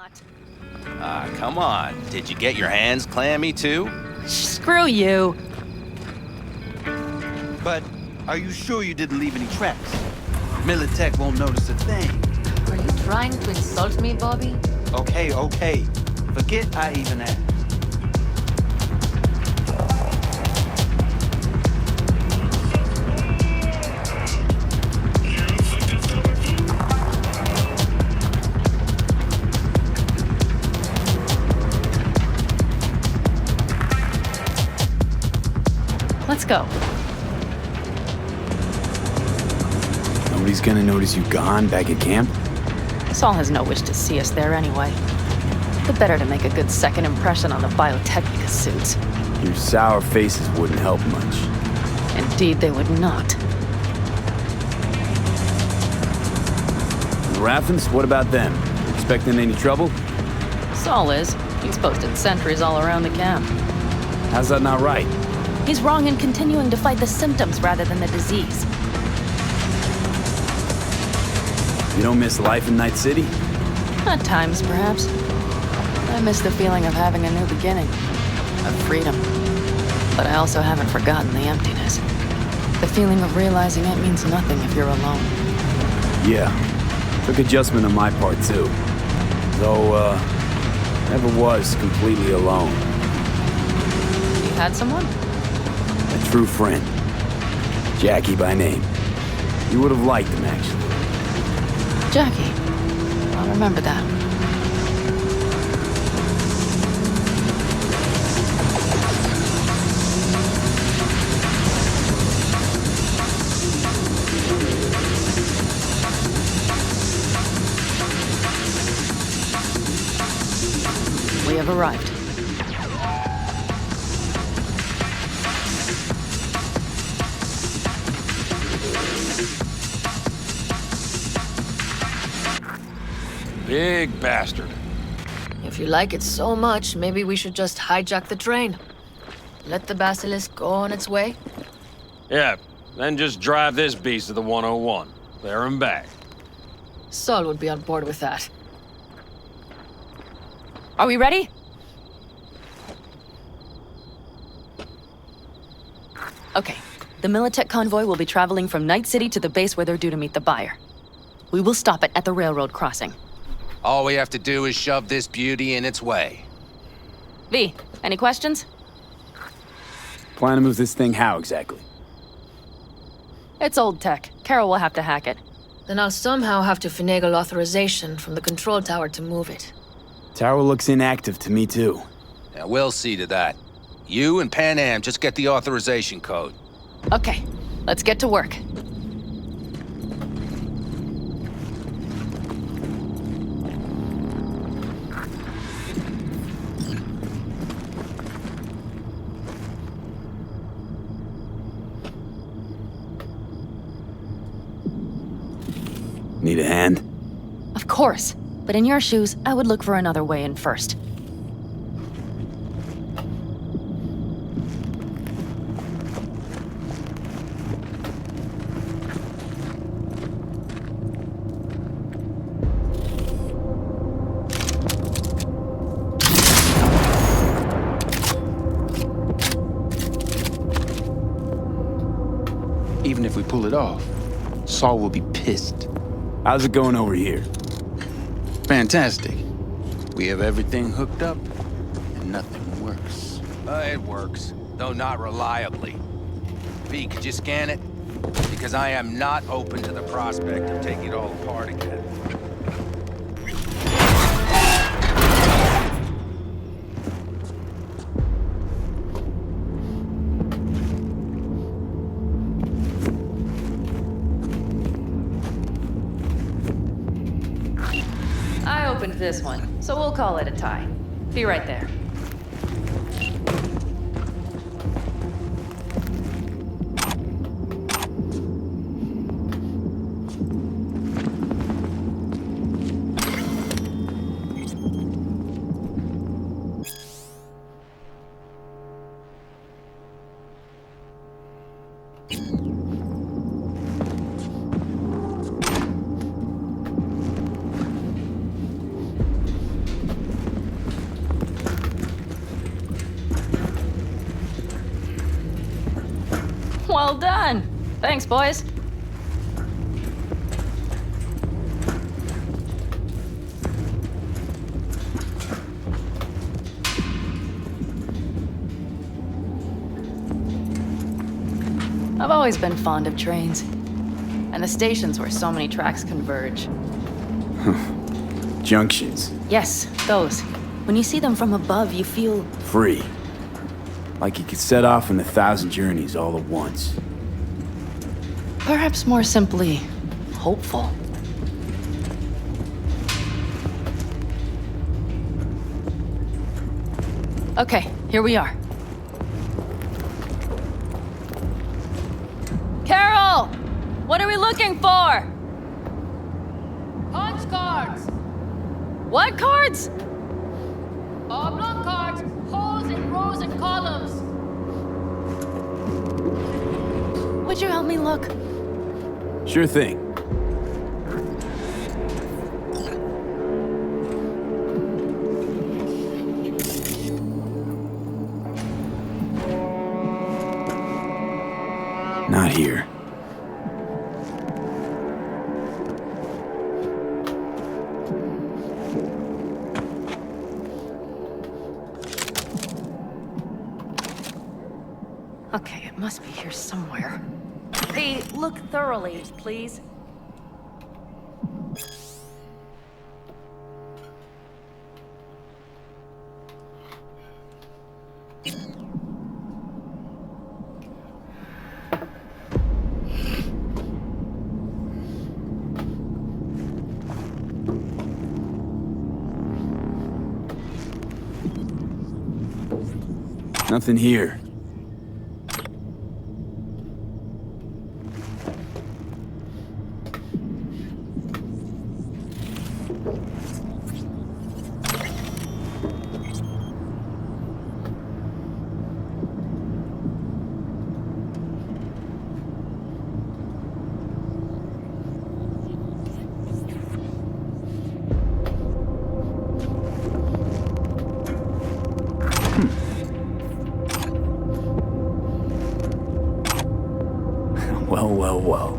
not. Ah, come on. Did you get your hands clammy too? Screw you. But are you sure you didn't leave any tracks? Militech won't notice a thing. Are you trying to insult me, Bobby? Okay. Forget I even asked. Let's go. Nobody's gonna notice you gone back at camp? Saul has no wish to see us there anyway. The better to make a good second impression on the Biotechnica suits. Your sour faces wouldn't help much. Indeed, they would not. The Raffens, what about them? Expecting any trouble? Saul is. He's posted sentries all around the camp. How's that not right? He's wrong in continuing to fight the symptoms rather than the disease. You don't miss life in Night City? At times, perhaps. I miss the feeling of having a new beginning. Of freedom. But I also haven't forgotten the emptiness. The feeling of realizing it means nothing if you're alone. Yeah. Took adjustment on my part, too. Though, never was completely alone. You had someone? A true friend. Jackie by name. You would have liked him, actually. Jackie. I'll remember that. We have arrived. Big bastard. If you like it so much, maybe we should just hijack the train. Let the basilisk go on its way. Yeah, then just drive this beast to the 101. There and back. Saul would be on board with that. Are we ready? Okay. The Militech convoy will be traveling from Night City to the base where they're due to meet the buyer. We will stop it at the railroad crossing. All we have to do is shove this beauty in its way. V, any questions? Plan to move this thing how exactly? It's old tech. Carol will have to hack it. Then I'll somehow have to finagle authorization from the control tower to move it. Tower looks inactive to me, too. Yeah, we'll see to that. You and Panam just get the authorization code. Okay, let's get to work. Need a hand? Of course. But in your shoes, I would look for another way in first. Even if we pull it off, Saul will be pissed. How's it going over here? Fantastic. We have everything hooked up, and nothing works. It works, though not reliably. V, could you scan it? Because I am not open to the prospect of taking it all apart again. I opened this one, so we'll call it a tie. Be right there. Well done. Thanks, boys. I've always been fond of trains. And the stations where so many tracks converge. Junctions. Yes, those. When you see them from above, you feel... Free. Like you could set off on 1,000 journeys all at once. perhaps more simply, hopeful. Okay, here we are. Carol! What are we looking for? Punch cards! What cards? Oblong cards, holes in rows and columns. Would you help me look? Sure thing. Not here. Okay, it must be here somewhere. Hey, look thoroughly, please. Nothing here. Well.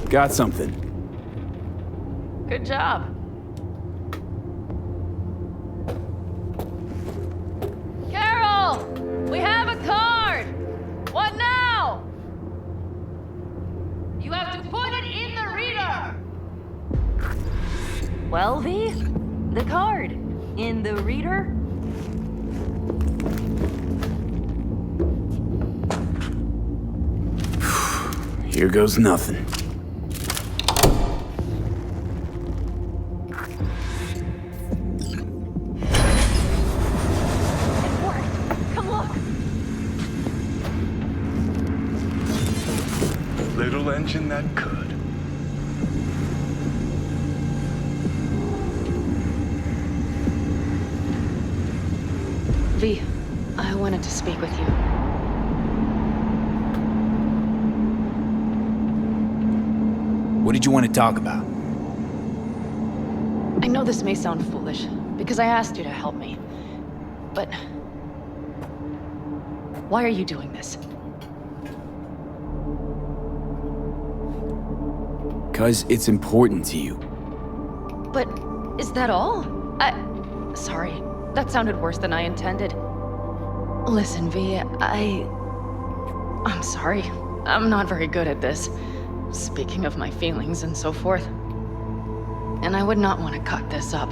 Got something. Good job. Carol! We have a card! What now? You have to put it in the reader. Well, V? The card. In the reader? Here goes nothing. It worked. Come look. Little engine that could. V, I wanted to speak with you. What did you want to talk about? I know this may sound foolish, because I asked you to help me. But... why are you doing this? 'Cause it's important to you. But is that all? Sorry. That sounded worse than I intended. Listen, V, I'm sorry. I'm not very good at this. Speaking of my feelings and so forth. And I would not want to cut this up.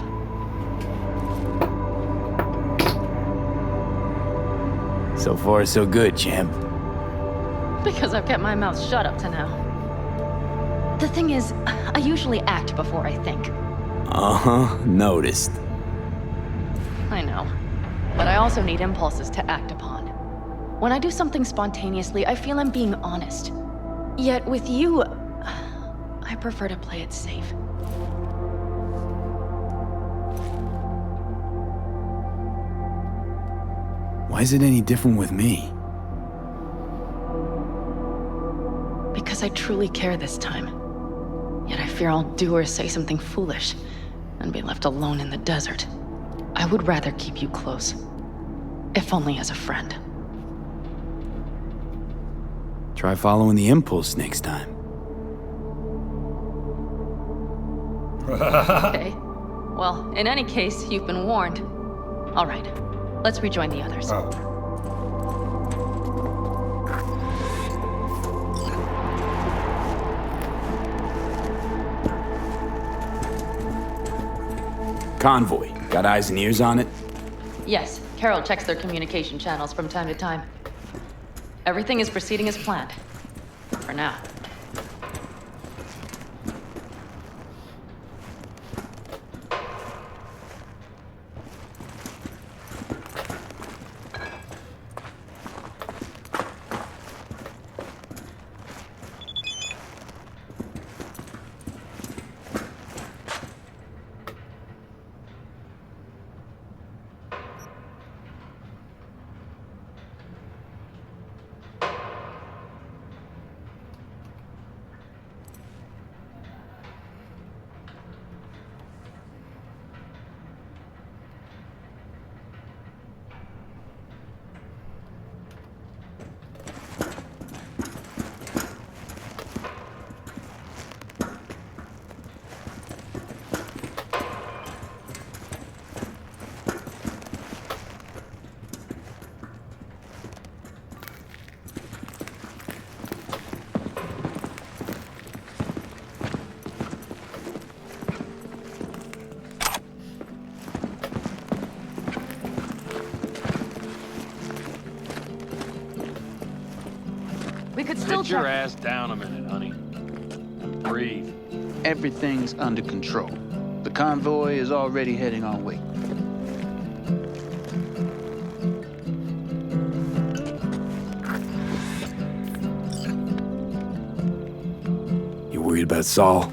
So far, so good, champ. Because I've kept my mouth shut up to now. The thing is, I usually act before I think. Uh-huh, noticed. I know. But I also need impulses to act upon. When I do something spontaneously, I feel I'm being honest. Yet with you, I prefer to play it safe. Why is it any different with me? Because I truly care this time. Yet I fear I'll do or say something foolish and be left alone in the desert. I would rather keep you close. If only as a friend. Try following the impulse next time. Okay. Well, in any case, you've been warned. All right. Let's rejoin the others. Convoy. Got eyes and ears on it? Yes, Carol checks their communication channels from time to time. Everything is proceeding as planned. For now. We could still Sit your check. ass down a minute, honey. And breathe. Everything's under control. The convoy is already heading our way. You worried about Saul?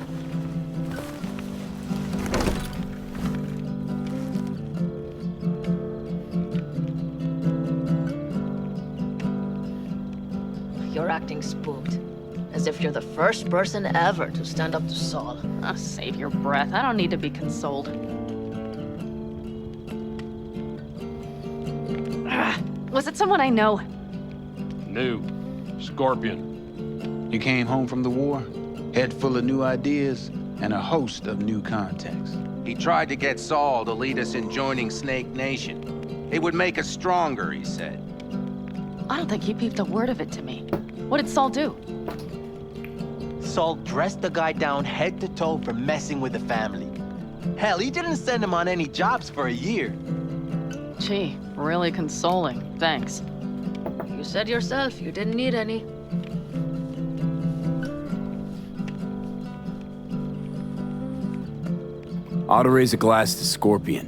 You're acting spooked. As if you're the first person ever to stand up to Saul. Oh, save your breath. I don't need to be consoled. Was it someone I know? New. Scorpion. You came home from the war, head full of new ideas, and a host of new contacts. He tried to get Saul to lead us in joining Snake Nation. It would make us stronger, he said. I don't think he peeped a word of it to me. What did Saul do? Saul dressed the guy down head to toe for messing with the family. Hell, he didn't send him on any jobs for a year. Gee, really consoling. Thanks. You said yourself you didn't need any. Ought to raise a glass to Scorpion.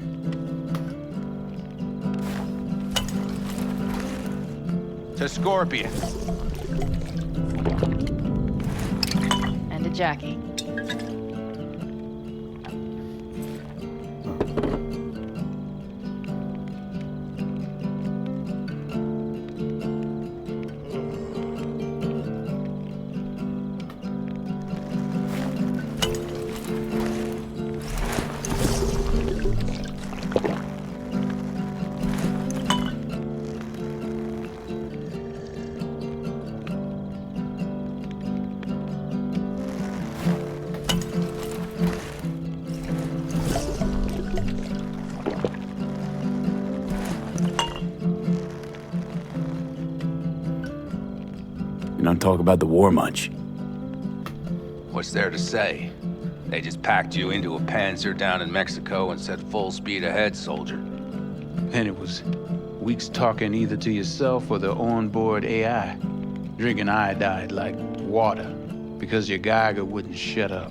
To Scorpion. And to Jackie. You don't talk about the war much. What's there to say? They just packed you into a Panzer down in Mexico and said full speed ahead, soldier. And it was weeks talking either to yourself or the onboard AI, drinking iodide like water because your Geiger wouldn't shut up.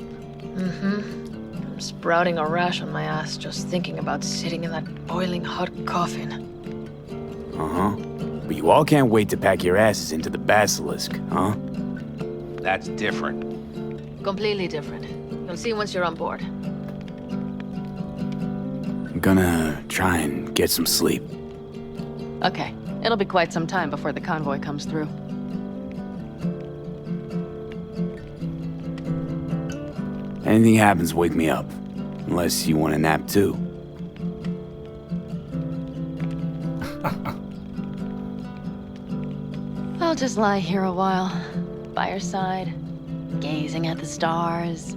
I'm sprouting a rash on my ass just thinking about sitting in that boiling hot coffin. Uh-huh. But you all can't wait to pack your asses into the Basilisk, huh? That's different. Completely different. You'll see once you're on board. I'm gonna try and get some sleep. Okay, it'll be quite some time before the convoy comes through. Anything happens, wake me up. Unless you want a nap too. I'll just lie here a while, by your side, gazing at the stars.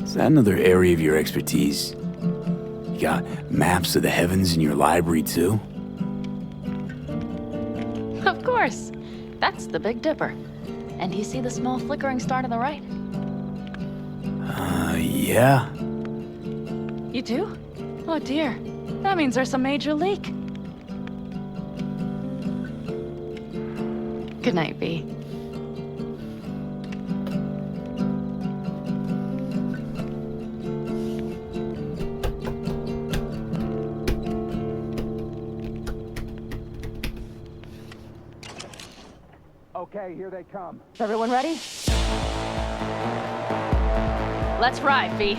Is that another area of your expertise? You got maps of the heavens in your library, too? Of course. That's the Big Dipper. And do you see the small flickering star to the right? Yeah. You do? Oh dear. That means there's a major leak. Good night, V. Okay, here they come. Is everyone ready? Let's ride, V.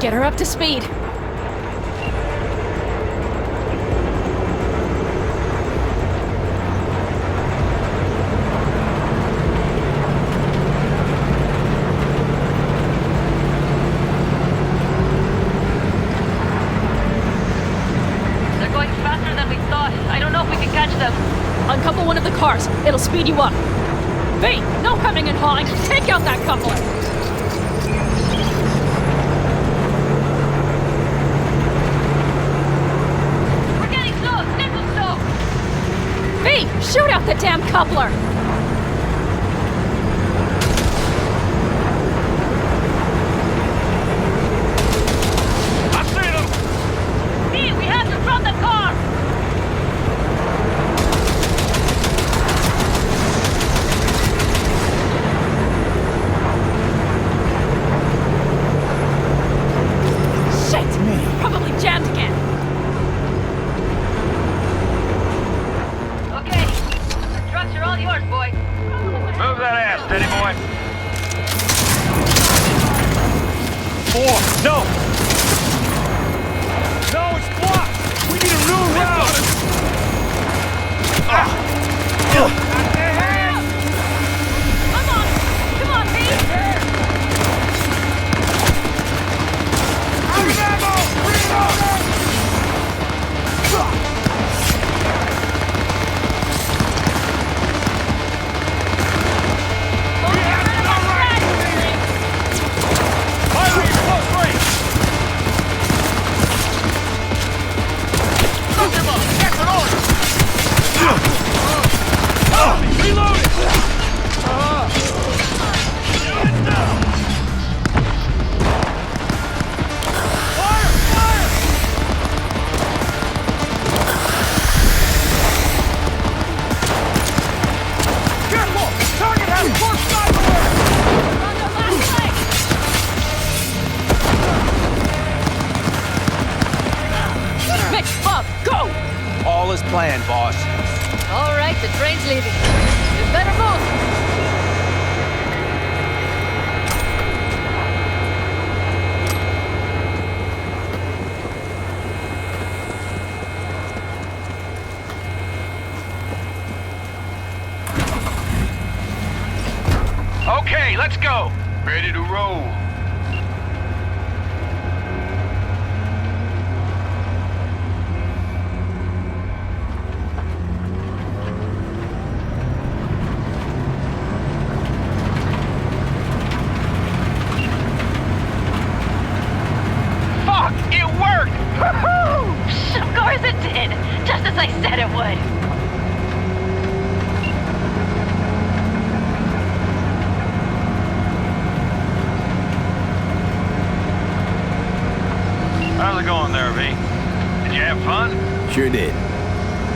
Get her up to speed. They're going faster than we thought. I don't know if we can catch them. Uncouple one of the cars. It'll speed you up. V, no hemming and hawing. Take out that coupler. Shoot out the damn coupler! I see them! V, we have to drop the car! Shit! Probably jammed again. All yours, boy. Move that ass, steady boy. 4, no! No, it's blocked! We need a new route! Come on, V! I'm in ammo! Reload! All is planned, boss. All right, the train's leaving. You better move. Okay, let's go. Ready to roll. Of course it did! Just as I said it would! Sure did.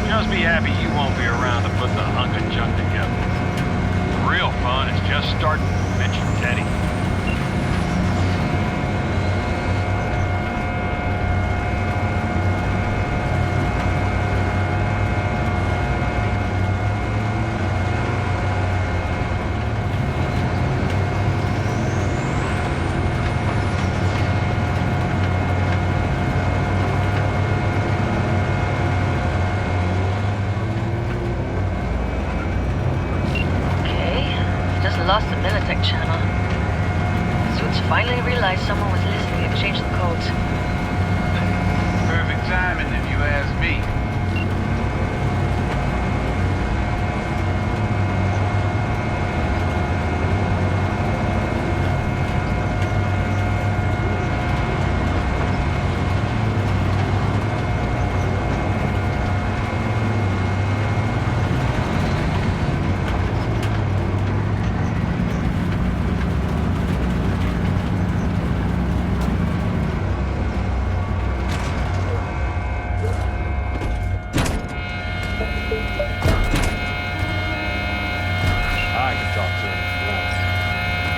Just be happy you won't be around to put the hunk of junk together. The real fun is just starting, Mitch and Teddy. Lost the Militech channel. Suits finally realized someone was listening and changed the codes. Perfect timing, if you ask me.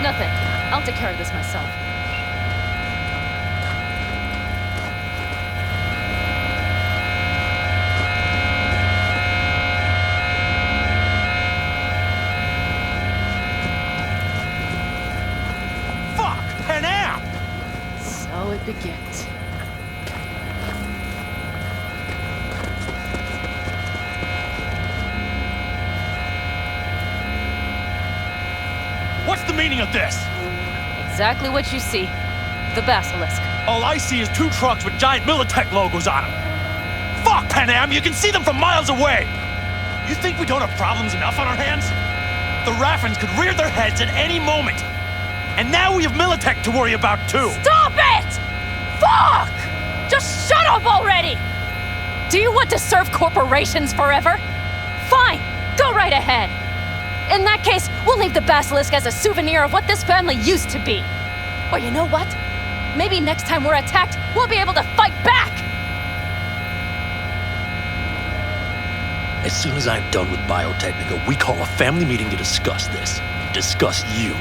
Nothing. I'll take care of this myself. Fuck! Panam! So it begins. What's the meaning of this? Exactly what you see. The Basilisk. All I see is 2 trucks with giant Militech logos on them. Fuck, Panam! You can see them from miles away! You think we don't have problems enough on our hands? The Raffens could rear their heads at any moment. And now we have Militech to worry about too. Stop it! Fuck! Just shut up already! Do you want to serve corporations forever? Fine, go right ahead. In that case, we'll leave the Basilisk as a souvenir of what this family used to be. Or you know what? Maybe next time we're attacked, we'll be able to fight back! As soon as I'm done with Biotechnica, we call a family meeting to discuss this. Discuss you.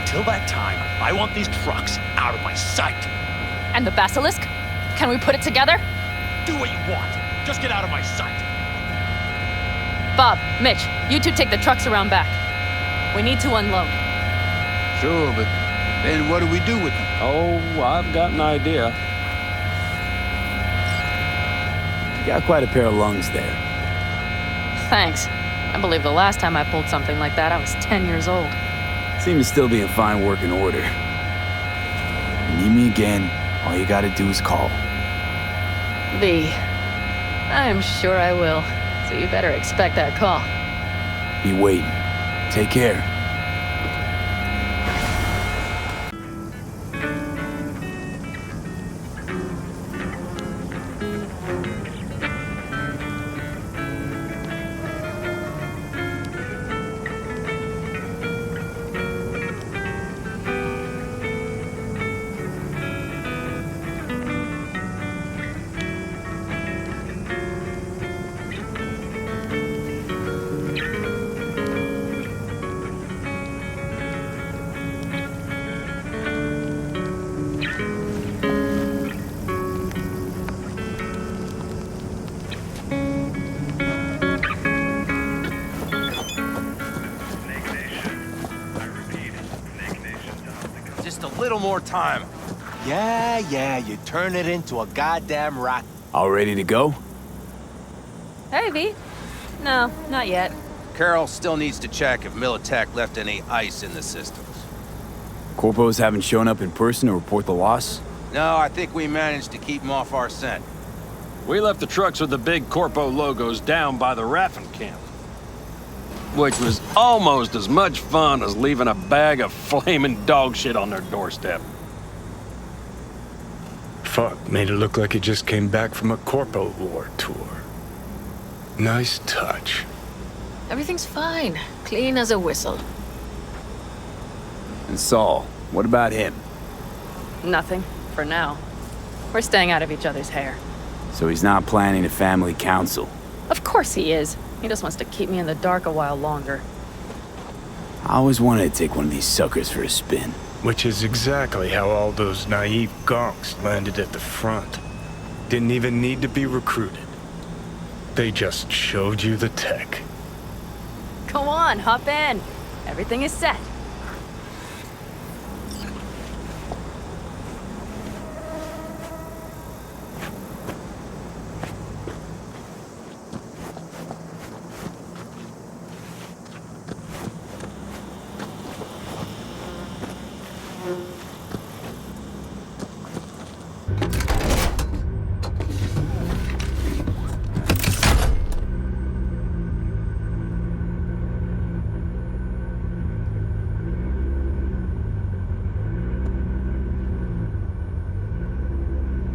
Until that time, I want these trucks out of my sight. And the Basilisk? Can we put it together? Do what you want. Just get out of my sight. Bob, Mitch, you two take the trucks around back. We need to unload. Sure, but then what do we do with them? Oh, I've got an idea. You got quite a pair of lungs there. Thanks. I believe the last time I pulled something like that, I was 10 years old. Seem to still be in fine working order. You need me again, all you gotta do is call. V. I'm sure I will. So you better expect that call. Be waiting. Take care. Just a little more time. Yeah, you turn it into a goddamn rock. All ready to go? Hey, V. No, not yet. Carol still needs to check if Militech left any ice in the systems. Corpos haven't shown up in person to report the loss? No, I think we managed to keep them off our scent. We left the trucks with the big Corpo logos down by the Raffen camp. Which was almost as much fun as leaving a bag of flaming dog shit on their doorstep. Fuck, made it look like he just came back from a Corpo War tour. Nice touch. Everything's fine. Clean as a whistle. And Saul, what about him? Nothing, for now. We're staying out of each other's hair. So he's not planning a family council. Of course he is. He just wants to keep me in the dark a while longer. I always wanted to take one of these suckers for a spin. Which is exactly how all those naive gonks landed at the front. Didn't even need to be recruited. They just showed you the tech. Go on, hop in. Everything is set.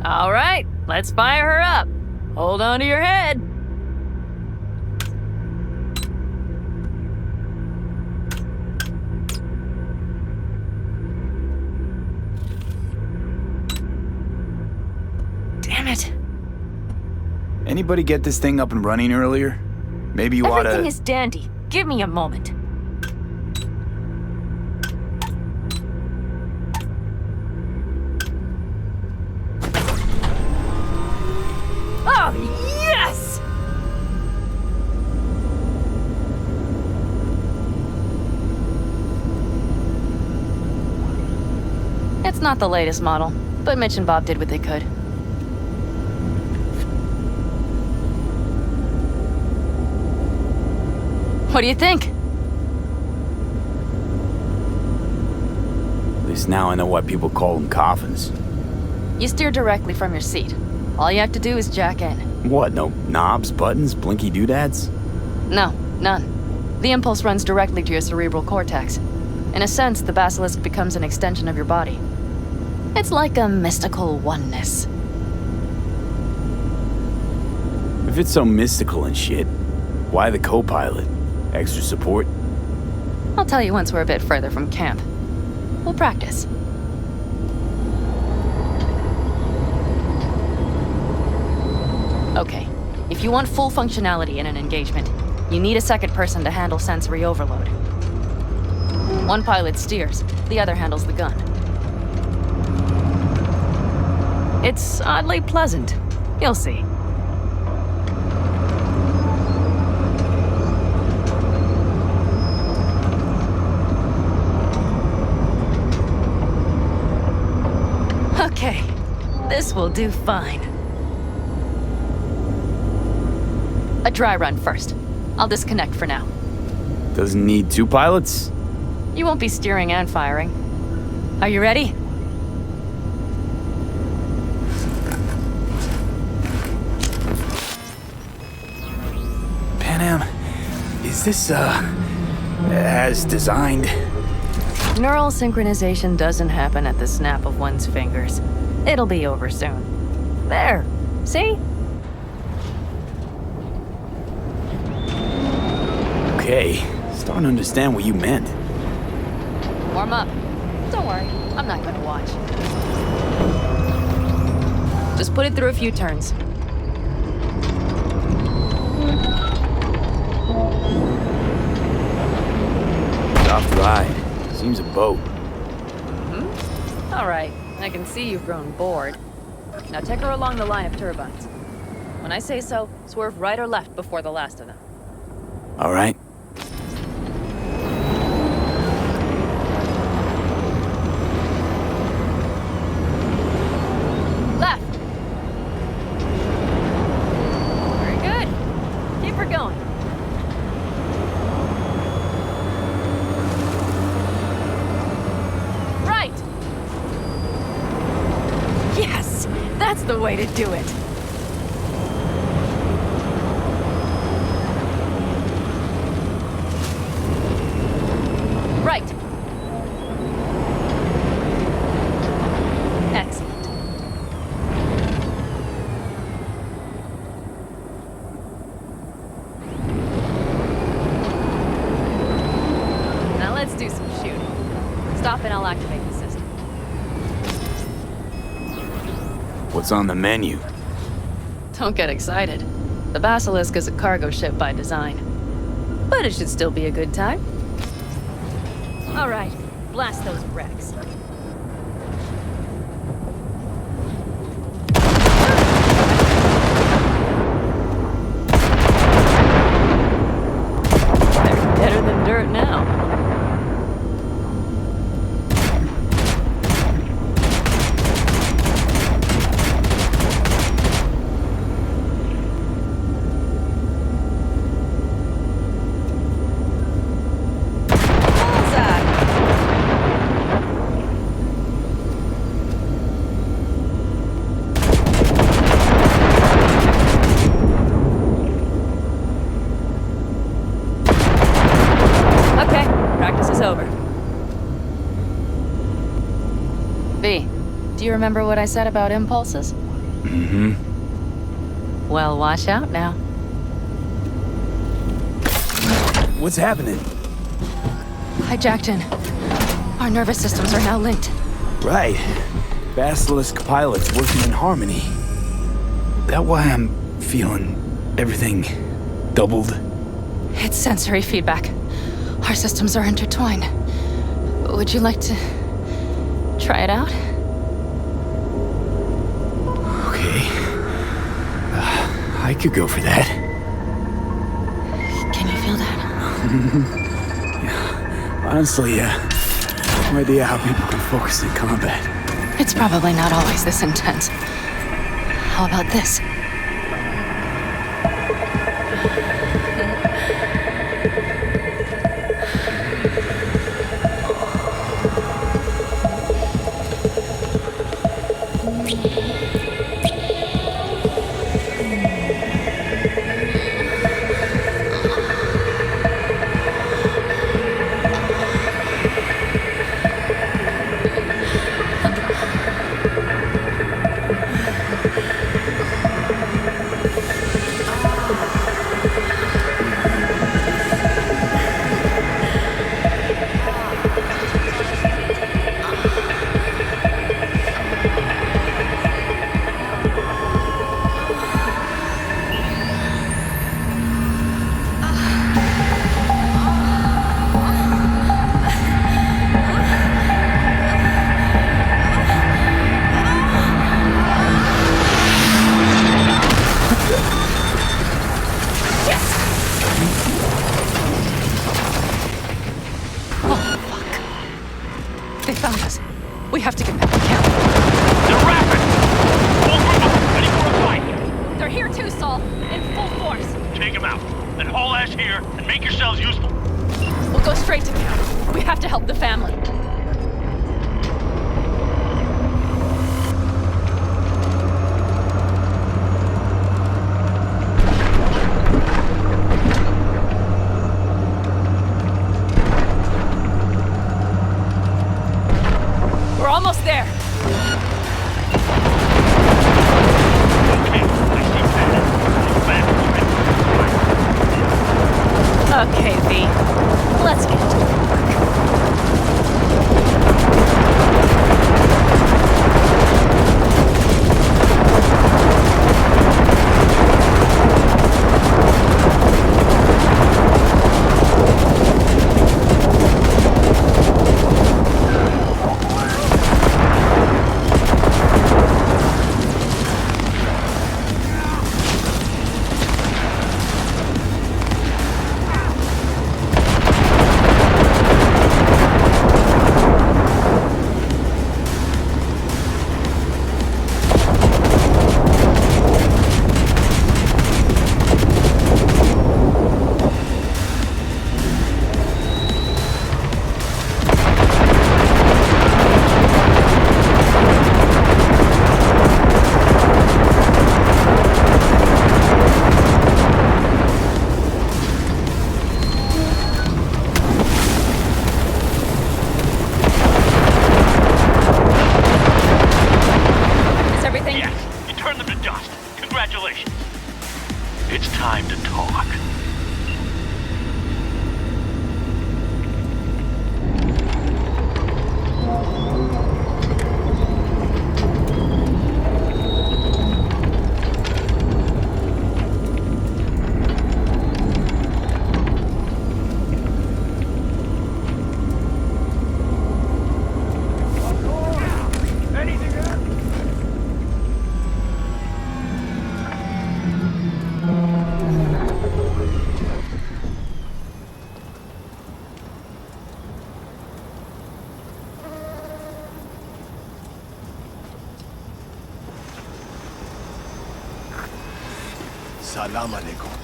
All right, let's fire her up. Hold on to your head. Damn it. Anybody get this thing up and running earlier? Maybe you oughta... Everything is dandy. Give me a moment. Oh, yes! It's not the latest model, but Mitch and Bob did what they could. What do you think? At least now I know why people call them coffins. You steer directly from your seat. All you have to do is jack in. What, no knobs, buttons, blinky doodads? No, none. The impulse runs directly to your cerebral cortex. In a sense, the basilisk becomes an extension of your body. It's like a mystical oneness. If it's so mystical and shit, why the co-pilot? Extra support? I'll tell you once we're a bit further from camp. We'll practice. Okay, if you want full functionality in an engagement, you need a second person to handle sensory overload. One pilot steers, the other handles the gun. It's oddly pleasant. You'll see. Okay, this will do fine. A dry run first. I'll disconnect for now. Doesn't need two pilots? You won't be steering and firing. Are you ready? Panam, is this, as designed? Neural synchronization doesn't happen at the snap of one's fingers. It'll be over soon. There. See? Okay, starting to understand what you meant. Warm up. Don't worry, I'm not gonna watch. Just put it through a few turns. Soft ride. Seems a boat. All right, I can see you've grown bored. Now take her along the line of turbines. When I say so, swerve right or left before the last of them. All right. Left. Very good. Keep her going. Right. Yes, that's the way to do it. Right. Excellent. Now let's do some shooting. Stop and I'll activate the system. What's on the menu? Don't get excited. The Basilisk is a cargo ship by design. But it should still be a good time. All right, blast those wrecks. They're better than dirt now. Do you remember what I said about impulses? Mm-hmm. Well, watch out now. What's happening? Hijacked in. Our nervous systems are now linked. Right. Basilisk pilots working in harmony. That why I'm feeling everything doubled? It's sensory feedback. Our systems are intertwined. Would you like to try it out? Okay. I could go for that. Can you feel that? Yeah. Honestly, yeah. No idea how people can focus in combat. It's probably not always this intense. How about this? They found us. We have to get back to camp. They're rapid! Full group of them, ready for a fight! They're here too, Saul. In full force. Take them out, then haul ass here and make yourselves useful. We'll go straight to camp. We have to help the family. We're almost there. Okay, I see Panam. Okay, V. Let's get to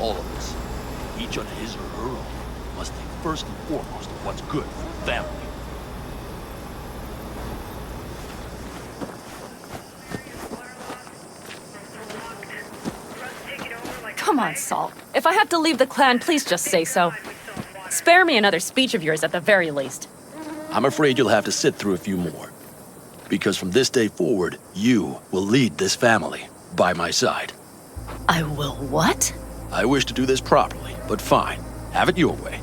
All of us, each on his or her own, must think first and foremost of what's good for the family. Come on, Salt. If I have to leave the clan, please just say so. Spare me another speech of yours at the very least. I'm afraid you'll have to sit through a few more. Because from this day forward, you will lead this family by my side. I will what? I wish to do this properly, but fine. Have it your way.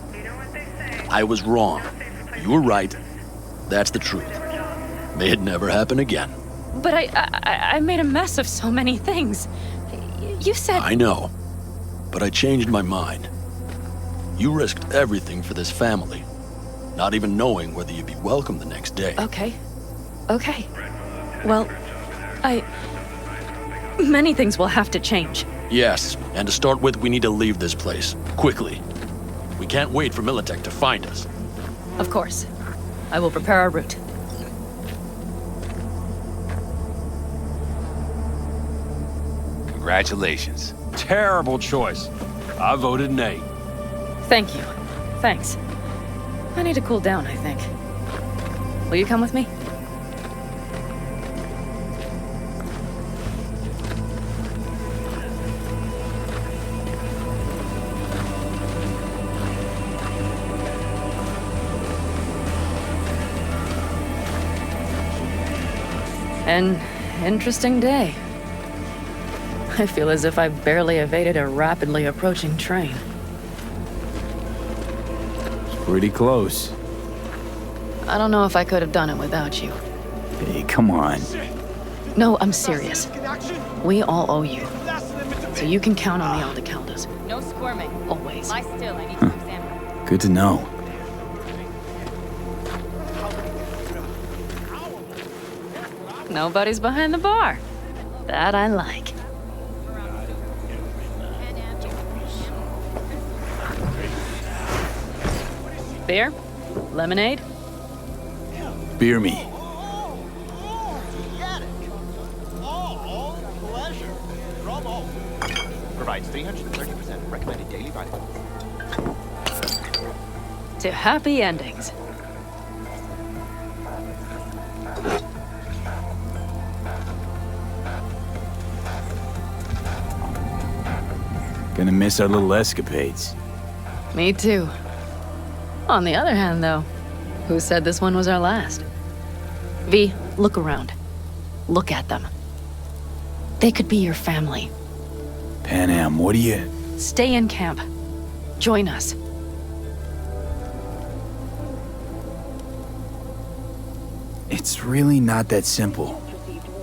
I was wrong. You were right. That's the truth. May it never happen again. But I made a mess of so many things. You said... I know. But I changed my mind. You risked everything for this family, not even knowing whether you'd be welcome the next day. Okay. Well, many things will have to change. Yes, and to start with, we need to leave this place. Quickly. We can't wait for Militech to find us. Of course. I will prepare our route. Congratulations. Terrible choice. I voted nay. Thank you. Thanks. I need to cool down, I think. Will you come with me? An interesting day. I feel as if I barely evaded a rapidly approaching train. Pretty close. I don't know if I could have done it without you. Hey, come on. No, I'm serious. We all owe you. So you can count on the Aldecaldas. No squirming. Always. Lie still. I need to examine. Good to know. Nobody's behind the bar. That I like. Beer? Lemonade? Beer me. Provides 330% recommended daily vitamin. To happy endings. Gonna miss our little escapades. Me too. On the other hand, though, who said this one was our last? V, look around. Look at them. They could be your family. Panam, what do you... Stay in camp. Join us. It's really not that simple.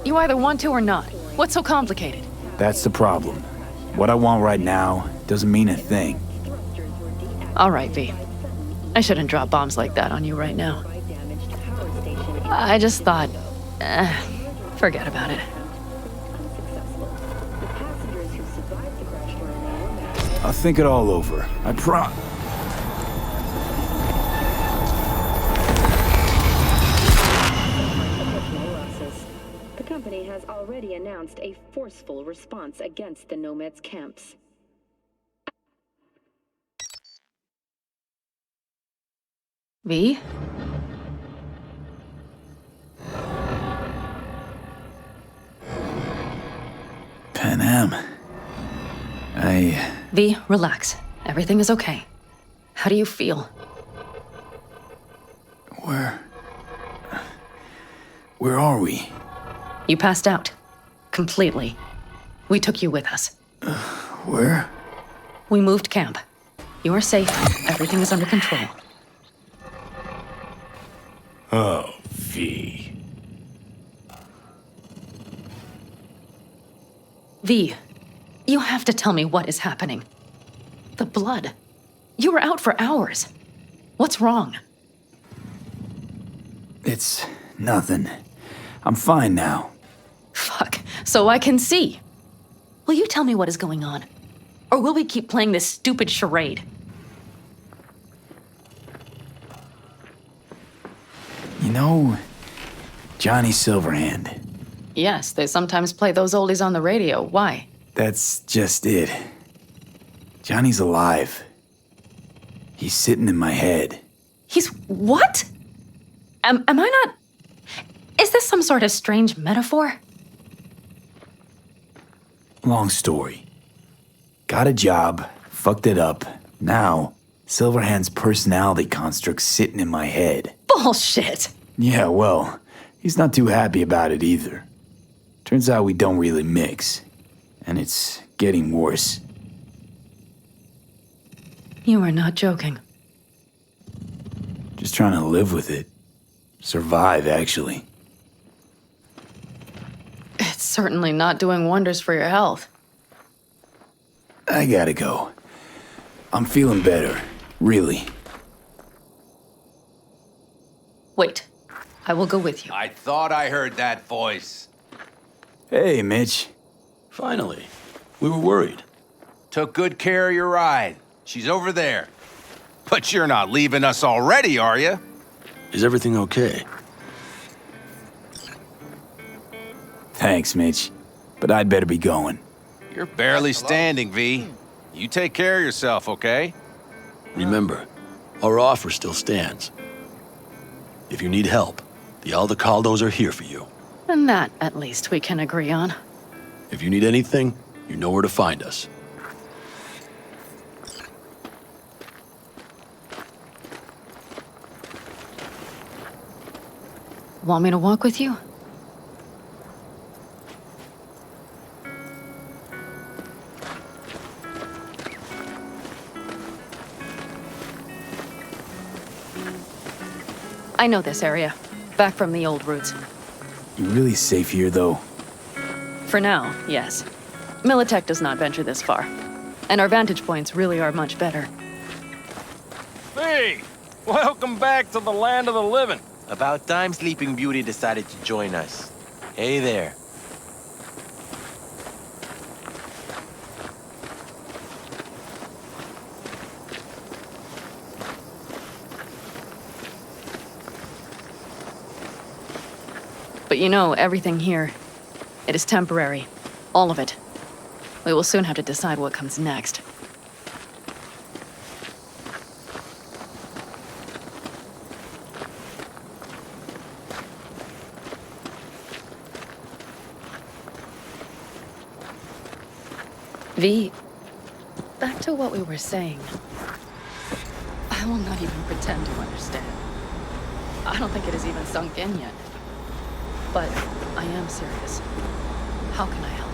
You either want to or not. What's so complicated? That's the problem. What I want right now doesn't mean a thing. All right, V. I shouldn't drop bombs like that on you right now. I just thought... forget about it. I'll think it all over. I The company has already announced a forceful response against the Nomads' camps. V? Panam. V, relax. Everything is okay. How do you feel? Where are we? You passed out. Completely. We took you with us. Where? We moved camp. You are safe. Everything is under control. Oh, V. V, you have to tell me what is happening. The blood. You were out for hours. What's wrong? It's nothing. I'm fine now. Fuck. So I can see. Will you tell me what is going on? Or will we keep playing this stupid charade? You know, Johnny Silverhand. Yes, they sometimes play those oldies on the radio. Why? That's just it. Johnny's alive. He's sitting in my head. He's what? Am I not... Is this some sort of strange metaphor? Long story. Got a job, fucked it up. Now, Silverhand's personality construct's sitting in my head. Bullshit! Yeah, well, he's not too happy about it either. Turns out we don't really mix. And it's getting worse. You are not joking. Just trying to live with it. Survive, actually. It's certainly not doing wonders for your health. I gotta go. I'm feeling better, really. Wait, I will go with you. I thought I heard that voice. Hey, Mitch. Finally. We were worried. Took good care of your ride. She's over there. But you're not leaving us already, are you? Is everything okay? Thanks, Mitch. But I'd better be going. You're barely standing, V. You take care of yourself, okay? Remember, our offer still stands. If you need help, the Aldecaldos are here for you. And that, at least, we can agree on. If you need anything, you know where to find us. Want me to walk with you? I know this area. Back from the old routes. You really safe here, though? For now, yes. Militech does not venture this far. And our vantage points really are much better. Hey! Welcome back to the land of the living. About time Sleeping Beauty decided to join us. Hey there. But you know, everything here, it is temporary. All of it. We will soon have to decide what comes next. V, back to what we were saying. I will not even pretend to understand. I don't think it has even sunk in yet. But I am serious. How can I help?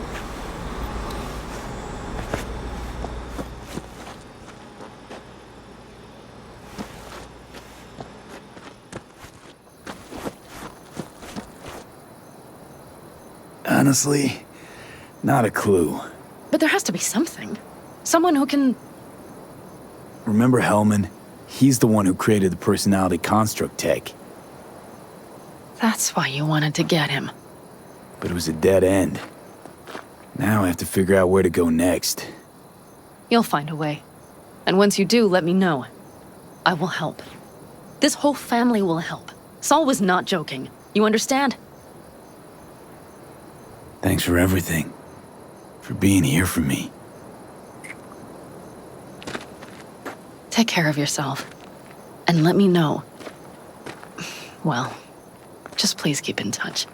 Honestly, not a clue. But there has to be something. Someone who can... Remember Hellman? He's the one who created the personality construct tech. That's why you wanted to get him. But it was a dead end. Now I have to figure out where to go next. You'll find a way. And once you do, let me know. I will help. This whole family will help. Saul was not joking. You understand? Thanks for everything. For being here for me. Take care of yourself. And let me know. Well, just please keep in touch.